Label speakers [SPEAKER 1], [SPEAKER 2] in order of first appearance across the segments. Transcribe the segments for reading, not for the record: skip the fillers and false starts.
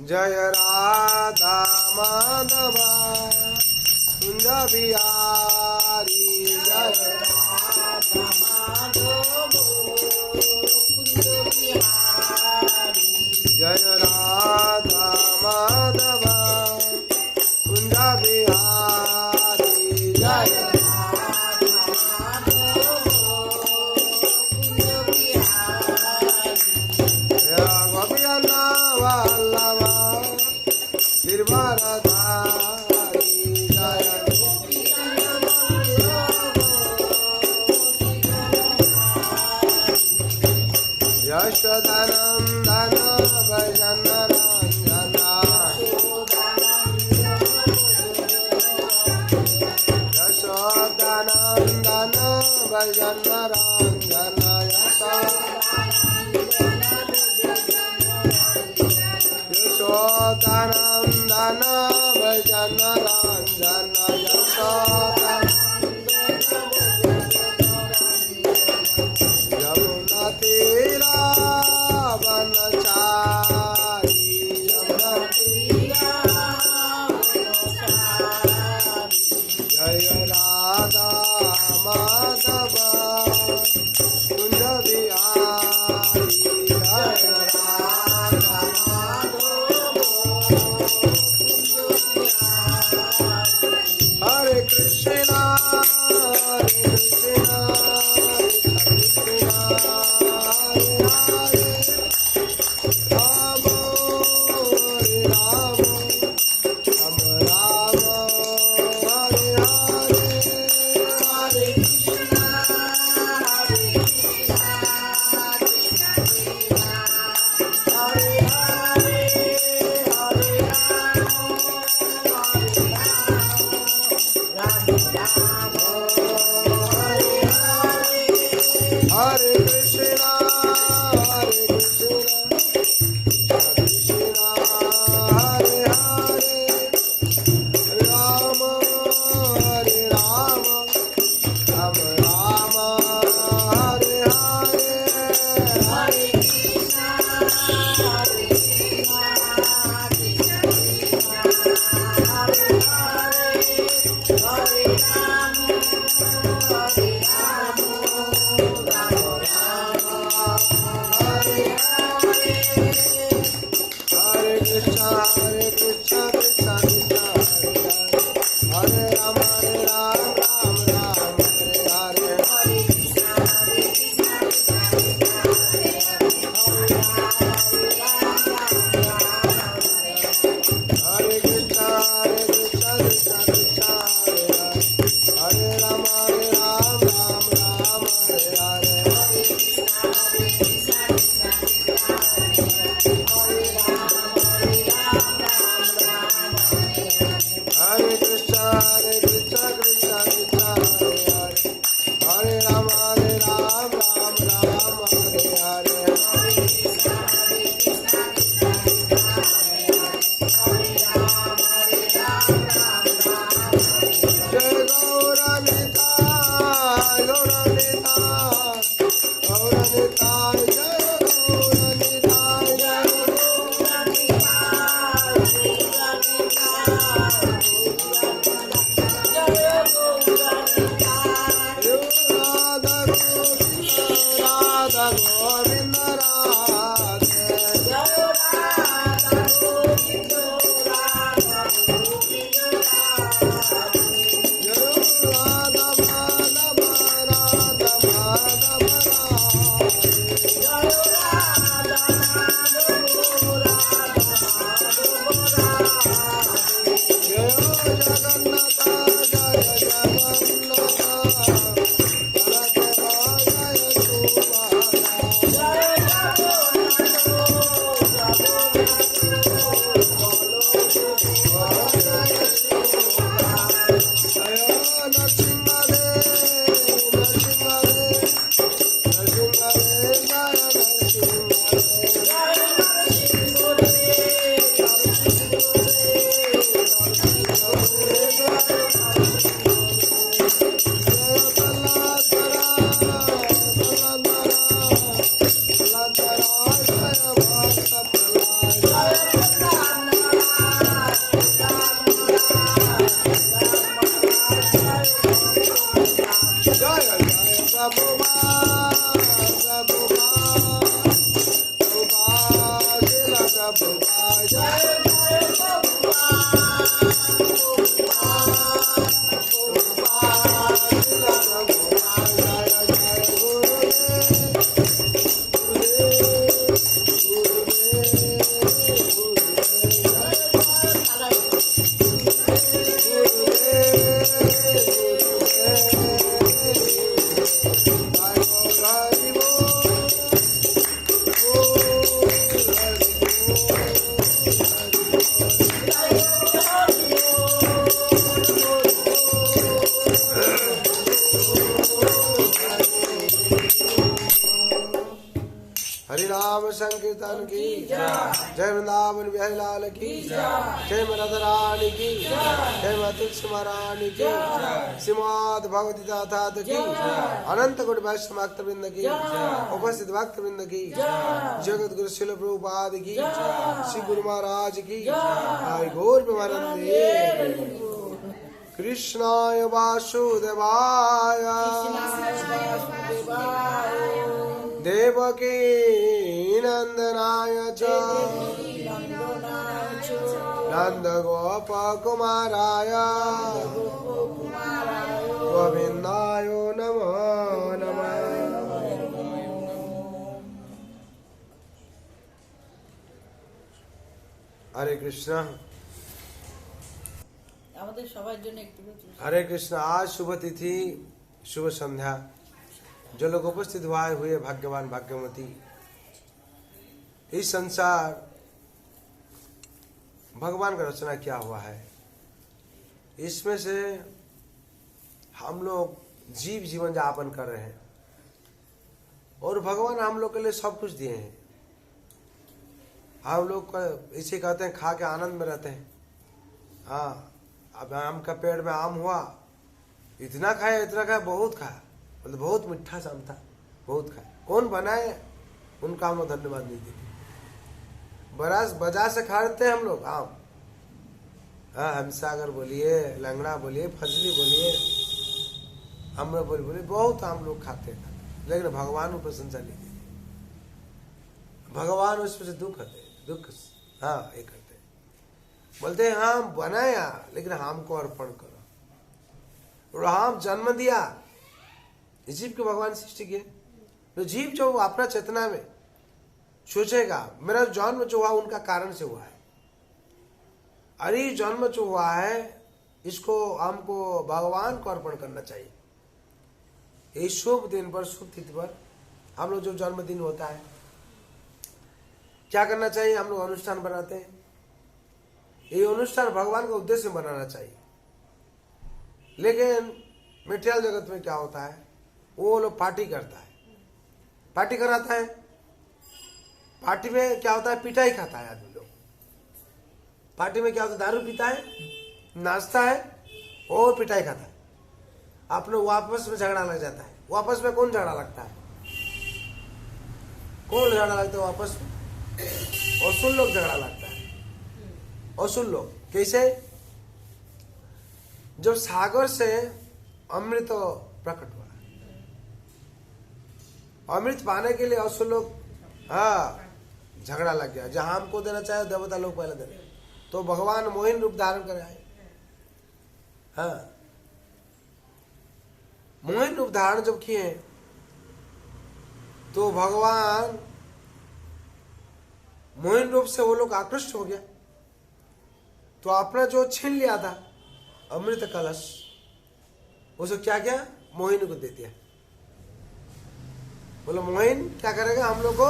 [SPEAKER 1] जय राधा माधव कुंज बिहारी जय राधा माधव कुंज बिहारी जय राधा माधव कुंज बिहारी जय यशोदानंदन भजन रंजना यशोदानंदन भजन रंजना यशोदानंदन भजन रंजना यमुना तेरा बनचारी यमुना तेरा जय राधा माधव कुंज बिहारी जय राधा माधव कुंज बिहारी हरे Krishna Hare Krishna, Hare Krishna, Krishna Hare Hare, Rama Hare Rama, Rama Rama Hare Hare, Hare Krishna, Hare Krishna, Krishna Krishna Hare Hare, Hare Rama, Hare Rama. Hare Krishna, Krishna Krishna, Hare Rama, Ram Ram, Hare Hare. Hare Krishna, Krishna Krishna, Hare Krishna, Krishna Krishna, Hare Rama, Ram Ram, Hare Hare. Hare Krishna, Krishna Krishna, Hare Rama, Ram Ram, Hare Hare. Jai Gaura Nitai, Gaura Nitai, Gaura Nitai, Jai Gaura Nitai, Jai Gaura Nitai, Radha Govinda Radhe, Jai Radha Govinda Radha Govinda Radhe, Jai Radha Madhava Radha Madhava Radhe, Jai Radha Madhava Radha Madhava Radhe, Jai Jagannatha Jai Jagannatha. Jai Prabhupada जय जय प्रभुपाद संकीर्तन की जय वृंदावन बिहारी लाल की जय राधा रानी की जय तुलसी महारानी की श्रीमद् भगवती दातात की अनंत कोटि वैष्णव भक्तवृंद की उपस्थित भक्तवृंद की जगत गुरु शिल प्रभुपाद की श्री गुरु महाराज की गौर प्रेमानंद कृष्णाय वासुदेवाय देवकी नंदनाय च नंद गोप कुमाराय गोविंदाय नमो नमः। हरे कृष्णा हरे कृष्णा। आज शुभ तिथि शुभ संध्या। जो लोग उपस्थित हुए भाग्यवान भाग्यवती। इस संसार भगवान का रचना क्या हुआ है, इसमें से हम लोग जीव जीवन यापन कर रहे हैं और भगवान हम लोग के लिए सब कुछ दिए हैं। हम लोग इसे कहते हैं खा के आनंद में रहते हैं। हाँ, अब आम का पेड़ में आम हुआ, इतना खाया इतना खाया, बहुत खाया, मतलब बहुत मीठा आम था, बहुत खाया। कौन बनाए उनका हम लोग धन्यवाद नहीं देते। बाजार से खरीदते हैं हम लोग आम। हाँ, हमसागर बोलिए, लंगड़ा बोलिए, फजली बोलिए, अम्रपुरी बोलिए, बहुत आम लोग खाते हैं, लेकिन भगवान को प्रशंसा नहीं देते। भगवान उसमें से दुख हाँ ये करते हैं, बोलते हैं हाँ बनाया लेकिन हमको अर्पण करो। और हम जन्म दिया, जीव को भगवान सृष्टि किए। तो जीव जो अपना चेतना में सोचेगा मेरा जन्म जो हुआ उनका कारण से हुआ है, अरे जन्म जो हुआ है इसको हमको भगवान को अर्पण करना चाहिए। इस शुभ दिन पर, शुभ तिथि पर हम लोग जो जन्मदिन होता है क्या करना चाहिए? हम लोग अनुष्ठान बनाते हैं। ये अनुष्ठान भगवान का उद्देश्य में बनाना चाहिए। लेकिन मेटेरियल जगत में क्या होता है, वो लोग पार्टी करता है, पार्टी कराता है। पार्टी में क्या होता है, पिटाई खाता है आदमी लोग। पार्टी में क्या होता है, दारू पीता है, नाचता है और पिटाई खाता है। आप लोग वापस में झगड़ा लग जाता है। वापस में कौन झगड़ा लगता है? कौन झगड़ा लगता है वापस में? असुर लोग झगड़ा लगता है। असुर लोग कैसे? जब सागर से अमृत प्रकट हुआ, अमृत पाने के लिए असुर लोग झगड़ा लग गया। जहां हमको देना चाहे देवता लोग पहले दे, तो भगवान मोहिन रूप धारण कर आए। हाँ, मोहिन रूप धारण जब किए तो भगवान मोहिन रूप से वो लोग आकृष्ट हो गया, तो अपना जो छीन लिया था अमृत कलश, उसको क्या किया, मोहिनी को दे दिया। बोलो मोहिन क्या करेगा, हम लोग को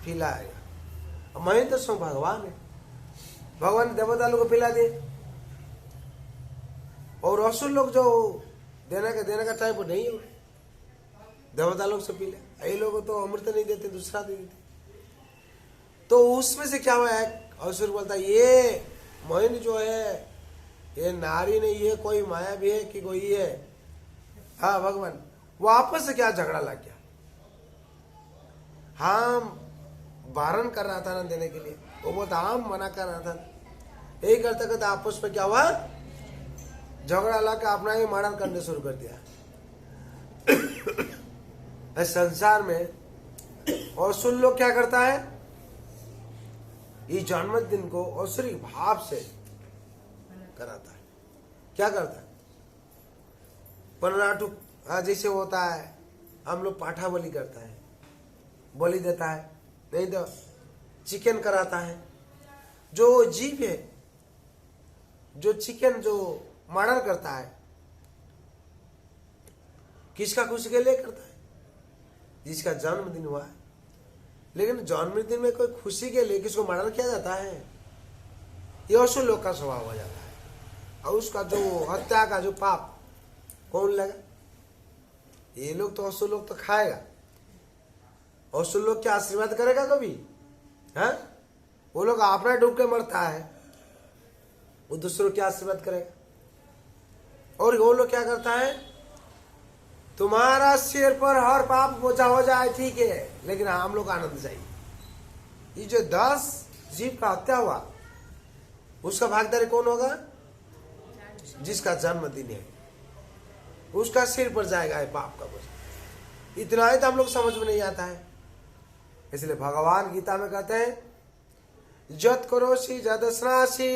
[SPEAKER 1] पिलाएगा। मोहिन तो स्वयं भगवान है, भगवान देवता लोग को पिला दिए। और असुर लोग जो देने का टाइम नहीं हो, देवता लोग से पी ले। ये लोग तो अमृत नहीं देते, दूसरा दे देते। तो उसमें से क्या हुआ, एक असुर बोलता है ये मोहिनी जो है ये नारी नहीं, ये कोई माया भी है कि कोई है। हाँ भगवान, वो आपस से क्या झगड़ा लग गया। हम वारण कर रहा था ना देने के लिए, वो बोलता हम मना कर रहा था। यही करते करते आपस में क्या हुआ, झगड़ा ला के अपना ही मर्डर करने शुरू कर दिया। संसार में और सुन लोग क्या करता है, ये जन्मदिन को असुरी भाव से कराता है। क्या करता है? पनराटू जैसे होता है, हम लोग पाठा बलि करता है, बलि देता है, नहीं तो चिकन कराता है। जो जीव है, जो चिकन जो मर्डर करता है, किसका खुशी के लिए करता है? जिसका जन्मदिन हुआ है। लेकिन जन्मदिन में कोई खुशी के लिए किसको मर्डर किया जाता है? ये असुर लोग का स्वभाव हो जाता है। और उसका जो हत्या का जो पाप कौन लगा? ये लोग तो असुर लोग तो खाएगा। असुर लोग क्या आशीर्वाद करेगा कभी? है? वो लोग अपना डूब के मरता है, वो दूसरों क्या आशीर्वाद करेगा? और वो लोग क्या करता है? तुम्हारा सिर पर हर पाप बोझा हो जाए, ठीक है, लेकिन हम लोग आनंद चाहिए। ये जो 10 जीव का हत्या हुआ, उसका भागीदारी कौन होगा? जिसका जन्मदिन है, उसका सिर पर जाएगा ये पाप का बोझ। इतना ही तो हम लोग समझ में नहीं आता है। इसलिए भगवान गीता में कहते हैं, जत करोसि जदस्नासि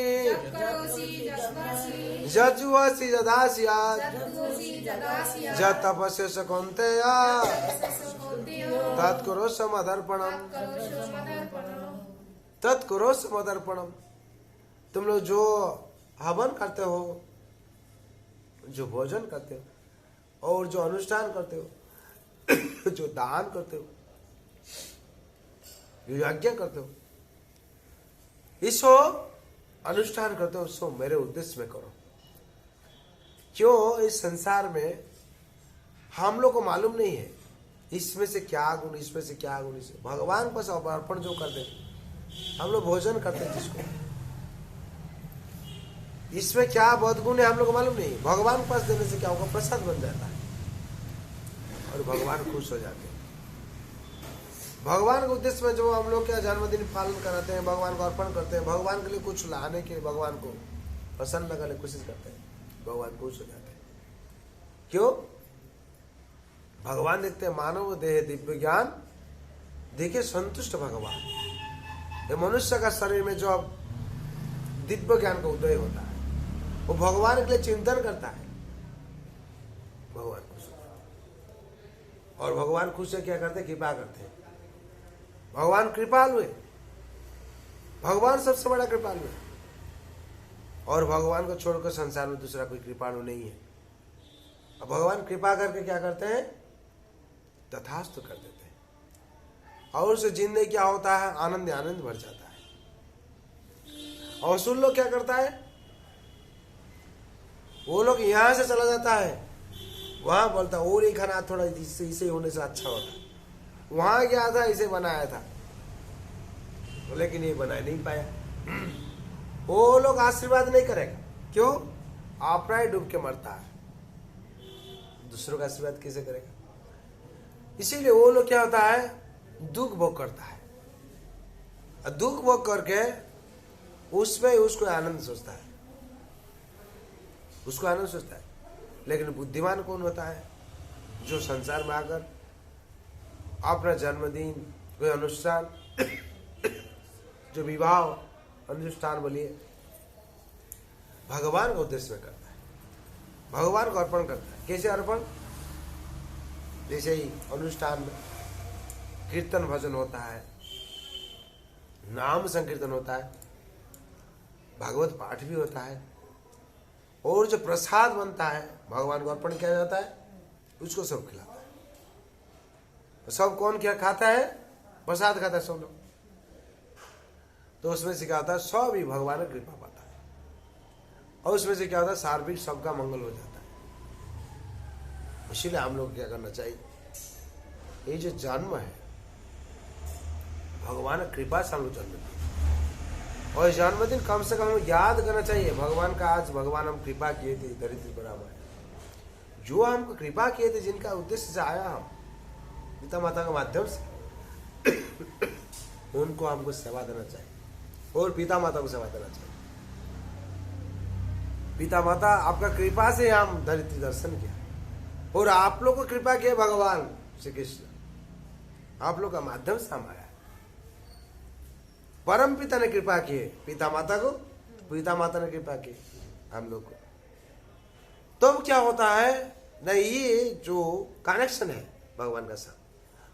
[SPEAKER 1] जजुहसि जदास्या जत तपस्यसि कौन्तेय तत्करोषि मदर्पणम् तत्करोषि मदर्पणम्। तुम लोग जो हवन करते हो, जो भोजन करते हो और जो अनुष्ठान करते हो, जो दान करते हो, जो यज्ञ करते हो, इसको अनुष्ठान करते हो, उसको मेरे उद्देश्य में करो। क्यों? इस संसार में हम लोग को मालूम नहीं है इसमें से क्या गुण, इसमें से क्या गुण। इसे भगवान को सब अर्पण जो कर दे, हम लोग भोजन करते हैं जिसको, इसमें क्या बदगुण है हम लोग को मालूम नहीं। भगवान के पास देने से क्या होगा? प्रसाद बन जाता है और भगवान खुश हो जाते हैं। भगवान के उद्देश्य में जो हम लोग क्या जन्मदिन पालन कराते हैं, भगवान को अर्पण करते हैं, भगवान के लिए कुछ लाने के लिए, भगवान को प्रसन्न लगाने की कोशिश करते हैं, भगवान खुश हो जाते हैं। क्यों? भगवान देखते हैं मानव देह दिव्य ज्ञान देखे संतुष्ट भगवान। ये मनुष्य का शरीर में जो अब दिव्य ज्ञान का उदय होता है, वो भगवान के लिए चिंतन करता है, भगवान खुश होता है। और भगवान खुश है क्या करते? कृपा करते हैं। भगवान कृपालु है, भगवान सबसे बड़ा कृपालु है। और भगवान को छोड़कर संसार में दूसरा कोई कृपालु नहीं है। अब भगवान कृपा करके क्या करते हैं? तथास्तु कर देते हैं। और उससे जिंदगी क्या होता है? आनंद आनंद भर जाता है। और असुर लोग क्या करता है? वो लोग यहां से चला जाता है, वहां बोलता है और ये खाना थोड़ा इसे होने से अच्छा होता, वहां गया था इसे बनाया था, लेकिन ये बना नहीं पाया। वो लोग आशीर्वाद नहीं करेगा। क्यों? अपना ही डूब के मरता है, दूसरों का आशीर्वाद कैसे करेगा? इसीलिए वो लोग क्या होता है? दुख भोग करता है, और दुख भोग करके उसमें उसको आनंद सोचता है, उसको आनंद सोचता है। लेकिन बुद्धिमान कौन होता है? जो संसार में आकर अपना जन्मदिन, कोई अनुष्ठान, जो विवाह अनुष्ठान बोलिए, भगवान का उद्देश्य में करता है, भगवान को अर्पण करता है। कैसे अर्पण? जैसे ही अनुष्ठान में कीर्तन भजन होता है, नाम संकीर्तन होता है, भागवत पाठ भी होता है, और जो प्रसाद बनता है भगवान को अर्पण किया जाता है, उसको सब खिलाता है। सब कौन क्या खाता है? प्रसाद खाता है सब लोग। तो उसमें से क्या होता है? सब ही भगवान की कृपा पाता है, और उसमें से क्या होता है? सार्वजनिक सबका मंगल हो जाता है। इसीलिए हम लोग क्या करना चाहिए? ये जो जन्म है, भगवान की कृपा से हम लोग जन्म दिए, और जन्मदिन कम से कम हमें याद करना चाहिए भगवान का। आज भगवान हम कृपा किए थे, दरिद्र बराबर जो हमको कृपा किए थे, जिनका उद्देश्य से आया हम पिता माता के माध्यम से, उनको हमको सेवा देना चाहिए, और पिता माता को सेवा देना चाहिए। पिता माता आपका कृपा से हम दरिद्र दर्शन किया, और आप लोग को कृपा किया भगवान श्री कृष्ण, आप लोग का माध्यम से हम आया। परम पिता ने कृपा की है, पिता माता को, पिता माता ने कृपा की हम लोग को। तो क्या होता है ना, ये जो कनेक्शन है भगवान का साथ,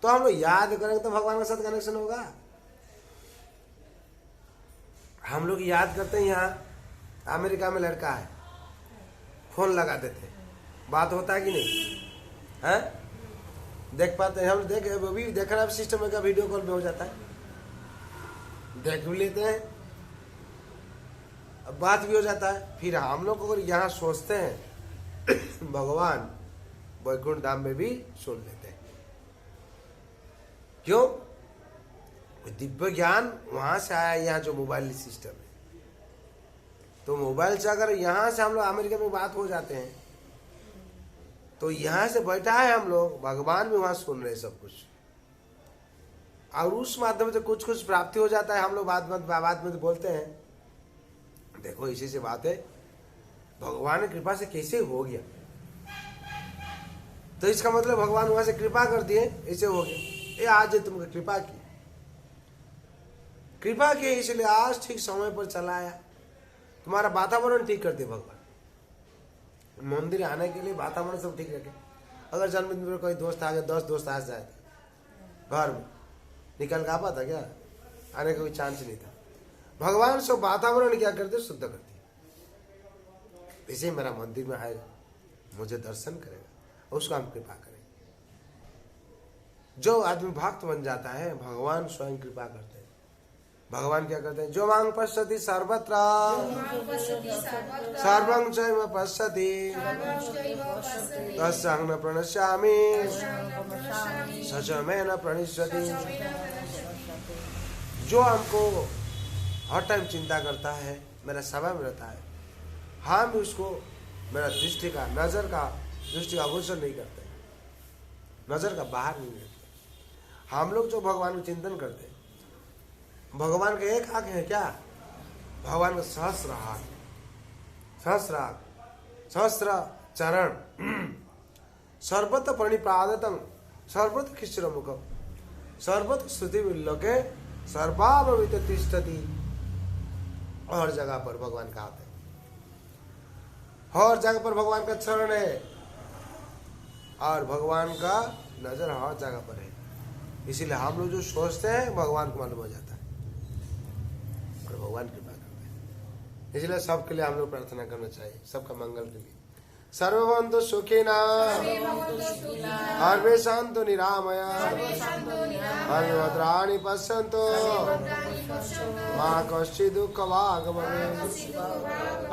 [SPEAKER 1] तो हम लोग याद करेंगे तो भगवान के साथ कनेक्शन होगा। हम लोग याद करते हैं, यहाँ अमेरिका में लड़का है, फोन लगा देते, बात होता है कि नहीं है? देख पाते हैं हम, देख रहा सिस्टम में का वीडियो कॉल में हो जाता है, देख भी लेते हैं, अब बात भी हो जाता है। फिर हम लोग अगर यहाँ सोचते हैं भगवान वैकुंठ धाम में भी सुन लेते हैं। क्यों? दिव्य ज्ञान वहां से आया, यहाँ जो मोबाइल सिस्टम है, तो मोबाइल से अगर यहाँ से हम लोग अमेरिका में बात हो जाते हैं, तो यहाँ से बैठा है हम लोग, भगवान भी वहां सुन रहे सब कुछ, और उस माध्यम से कुछ कुछ प्राप्ति हो जाता है। हम लोग बात में बोलते हैं, देखो इसी से बात है, भगवान की कृपा से कैसे हो गया, तो इसका मतलब भगवान वहां से कृपा कर दिए, ऐसे हो गया। ये आज तुमको कृपा की, कृपा की, इसलिए आज ठीक समय पर चला आया, तुम्हारा वातावरण ठीक कर दिया भगवान। मंदिर आने के लिए वातावरण सब ठीक रखे। अगर जन्मदिन में कोई दोस्त आ गया, 10 दोस्त आ जाए घर में, निकल का पाता क्या? आने का कोई चांस नहीं था। भगवान सब वातावरण क्या करते, शुद्ध करते। इसे मेरा मंदिर में आएगा, मुझे दर्शन करेगा, उसको हम कृपा करेंगे। जो आदमी भक्त बन जाता है, भगवान स्वयं कृपा करते हैं। भगवान क्या करते हैं? जो मांग पश्यति सर्वत्र सर्वं चैव पश्यति तस्याहं न प्रणश्यामि स च मे न प्रणश्यति। जो हमको हर टाइम चिंता करता है, मेरा समय में रहता है, हम भी उसको मेरा दृष्टि का, नजर का, दृष्टि का गोचर नहीं करते, नजर का बाहर नहीं रहते। हम लोग जो भगवान को चिंतन करते हैं, भगवान का एक आंख है क्या? भगवान का सहस्र हाथ, सहस्र आंख, सहस्र चरण, सर्वत्र प्रणिपादतम, सर्वत्र खिश्र मुखम, सर्वत्र स्तुति लोके सर्वाभवित तिष्ठति। हर जगह पर भगवान का हाथ है, हर जगह पर भगवान का चरण है, और भगवान का नजर हर जगह पर है। इसीलिए हम लोग जो सोचते हैं भगवान को मालूम हो जाता है, और भगवान कृपा करते हैं। इसलिए सबके लिए हम लोग प्रार्थना करना चाहिए, सबका मंगल के लिए। सर्वभवन्तु सुखिनः, सर्वे सन्तु निरामया, सर्वे भद्राणि पश्यन्तु, मा कश्चित् दुःखभाग् भवेत्।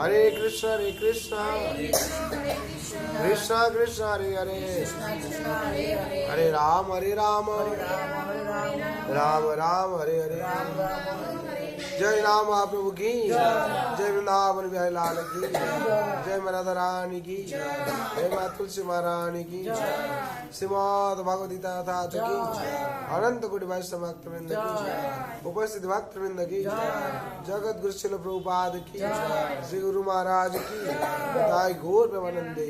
[SPEAKER 1] हरे कृष्ण कृष्ण कृष्ण हरे हरे, हरे राम राम राम हरे हरे। जय राम प्रभु की, जय वृंदावन बिहारी लाल की, जय राधा रानी की, जय माँ तुलसी महारानी की, श्रीमद् भगवद गीता की, अनंत कोटि वैष्णव भक्तवृंद की, उपस्थित भक्तवृंद की, जगत गुरु श्रील प्रभुपाद की, श्री गुरु महाराज की, गौर प्रेमानंदे।